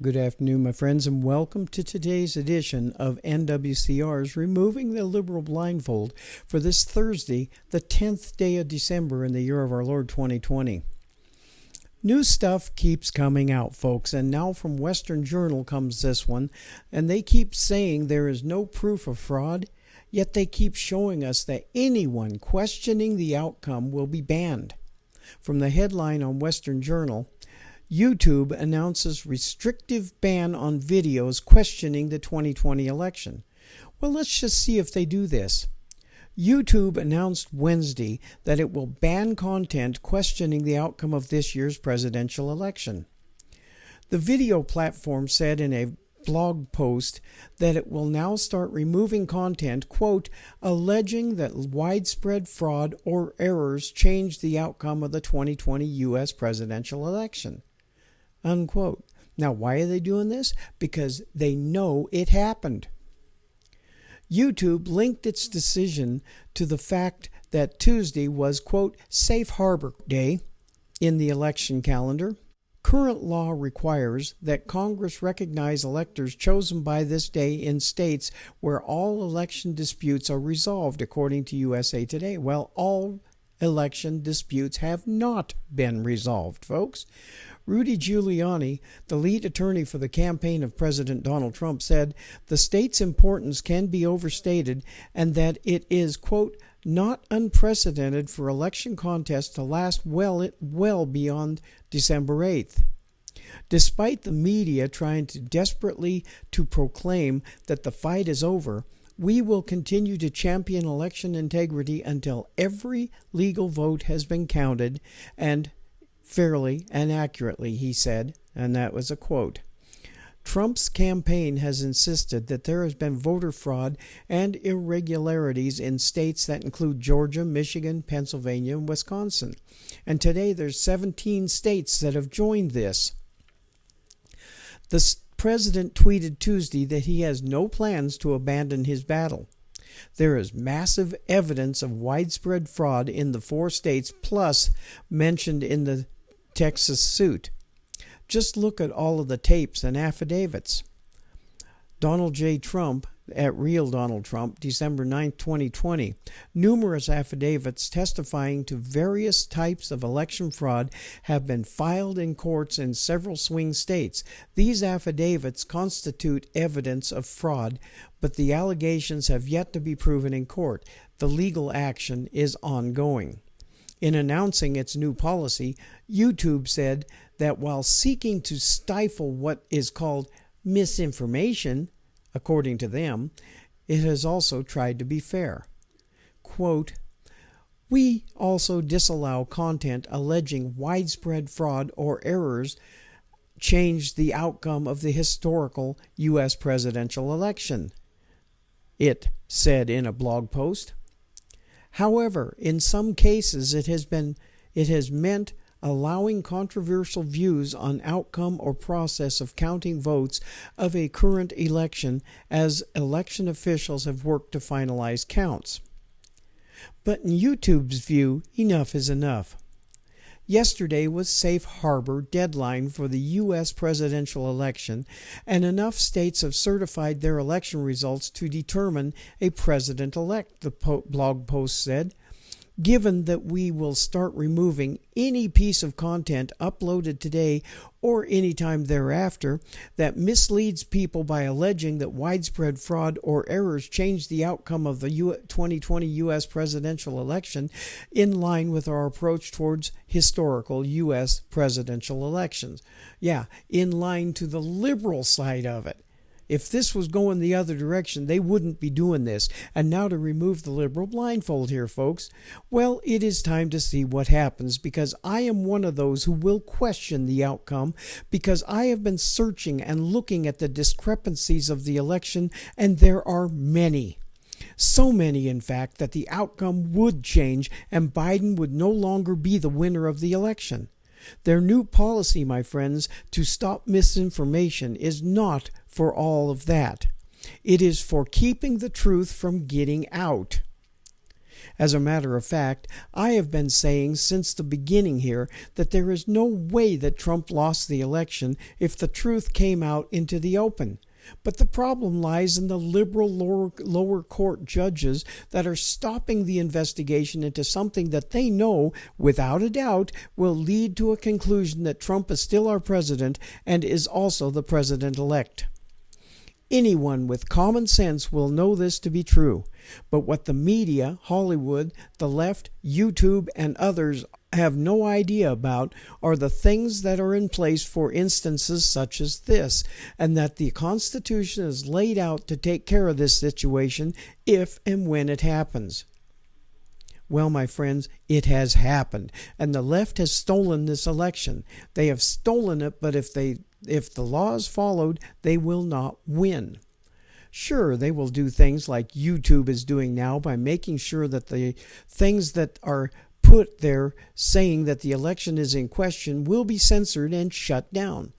Good afternoon, my friends, and welcome to today's edition of NWCR's Removing the Liberal Blindfold for this Thursday, the 10th day of December in the year of our Lord 2020. New stuff keeps coming out, folks, and now from Western Journal comes this one, and they keep saying there is no proof of fraud, yet they keep showing us that anyone questioning the outcome will be banned. From the headline on Western Journal, YouTube announces restrictive ban on videos questioning the 2020 election. Well, let's just see if they do this. YouTube announced Wednesday that it will ban content questioning the outcome of this year's presidential election. The video platform said in a blog post that it will now start removing content, quote, alleging that widespread fraud or errors changed the outcome of the 2020 U.S. presidential election. Unquote. Now, why are they doing this? Because they know it happened. YouTube linked its decision to the fact that Tuesday was, quote, Safe Harbor Day in the election calendar. Current law requires that Congress recognize electors chosen by this day in states where all election disputes are resolved, according to USA Today. Well, all election disputes have not been resolved, folks. Rudy Giuliani, the lead attorney for the campaign of President Donald Trump, said the state's importance can be overstated and that it is, quote, not unprecedented for election contests to last well beyond December 8th. Despite the media trying desperately to proclaim that the fight is over, we will continue to champion election integrity until every legal vote has been counted and fairly and accurately, he said, and that was a quote. Trump's campaign has insisted that there has been voter fraud and irregularities in states that include Georgia, Michigan, Pennsylvania, and Wisconsin. And today there's 17 states that have joined this. The president tweeted Tuesday that he has no plans to abandon his battle. There is massive evidence of widespread fraud in the 4 states plus mentioned in the Texas suit. Just look at all of the tapes and affidavits. Donald J. Trump, at Real Donald Trump, December 9, 2020. Numerous affidavits testifying to various types of election fraud have been filed in courts in several swing states. These affidavits constitute evidence of fraud, but the allegations have yet to be proven in court. The legal action is ongoing. In announcing its new policy, YouTube said that while seeking to stifle what is called misinformation, according to them, it has also tried to be fair. Quote, we also disallow content alleging widespread fraud or errors changed the outcome of the historical U.S. presidential election, it said in a blog post. However, in some cases it has meant allowing controversial views on outcome or process of counting votes of a current election as election officials have worked to finalize counts. But in YouTube's view, enough is enough. Yesterday was safe harbor deadline for the U.S. presidential election, and enough states have certified their election results to determine a president-elect, the blog post said. Given that we will start removing any piece of content uploaded today or any time thereafter that misleads people by alleging that widespread fraud or errors changed the outcome of the 2020 U.S. presidential election in line with our approach towards historical U.S. presidential elections. Yeah, in line to the liberal side of it. If this was going the other direction, they wouldn't be doing this. And now to remove the liberal blindfold here, folks. Well, it is time to see what happens, because I am one of those who will question the outcome, because I have been searching and looking at the discrepancies of the election, and there are many. So many, in fact, that the outcome would change and Biden would no longer be the winner of the election. Their new policy, my friends, to stop misinformation is not for all of that. It is for keeping the truth from getting out. As a matter of fact, I have been saying since the beginning here that there is no way that Trump lost the election if the truth came out into the open. But the problem lies in the liberal lower court judges that are stopping the investigation into something that they know, without a doubt, will lead to a conclusion that Trump is still our president and is also the president-elect. Anyone with common sense will know this to be true. But what the media, Hollywood, the left, YouTube, and others have no idea about are the things that are in place for instances such as this, and that the Constitution is laid out to take care of this situation if and when it happens. Well, my friends, it has happened, and the left has stolen this election. They have stolen it, but if the law is followed, they will not win. Sure, they will do things like YouTube is doing now by making sure that the things that are put there saying that the election is in question will be censored and shut down.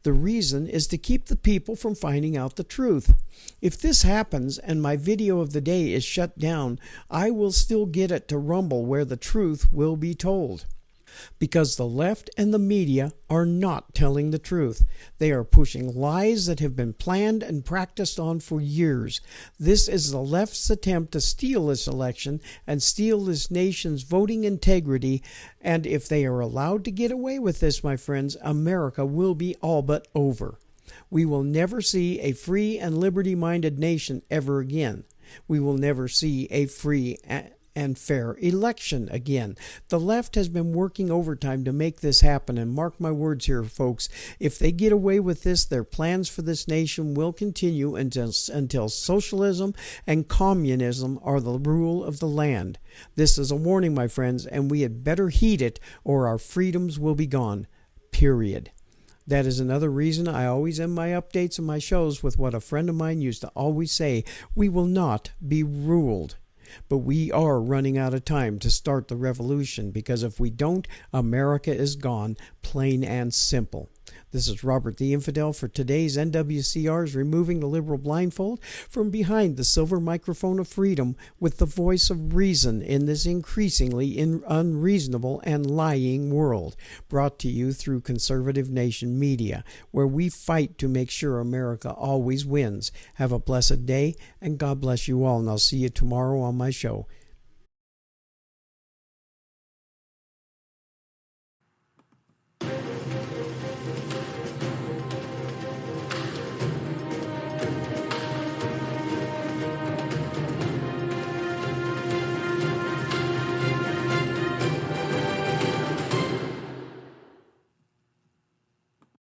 The reason is to keep the people from finding out the truth. If this happens and my video of the day is shut down, I will still get it to Rumble where the truth will be told. Because the left and the media are not telling the truth. They are pushing lies that have been planned and practiced on for years. This is the left's attempt to steal this election and steal this nation's voting integrity. And if they are allowed to get away with this, my friends, America will be all but over. We will never see a free and liberty-minded nation ever again. We will never see a free and fair election again. The left has been working overtime to make this happen, and mark my words here, folks, if they get away with this, their plans for this nation will continue until socialism and communism are the rule of the land. This is a warning, my friends, and we had better heed it or our freedoms will be gone. Period. That is another reason I always end my updates and my shows with what a friend of mine used to always say: we will not be ruled. But we are running out of time to start the revolution, because if we don't, America is gone, plain and simple. This is Robert the Infidel for today's NWCR's Removing the Liberal Blindfold from behind the silver microphone of freedom with the voice of reason in this increasingly unreasonable and lying world, brought to you through Conservative Nation Media, where we fight to make sure America always wins. Have a blessed day, and God bless you all, and I'll see you tomorrow on my show.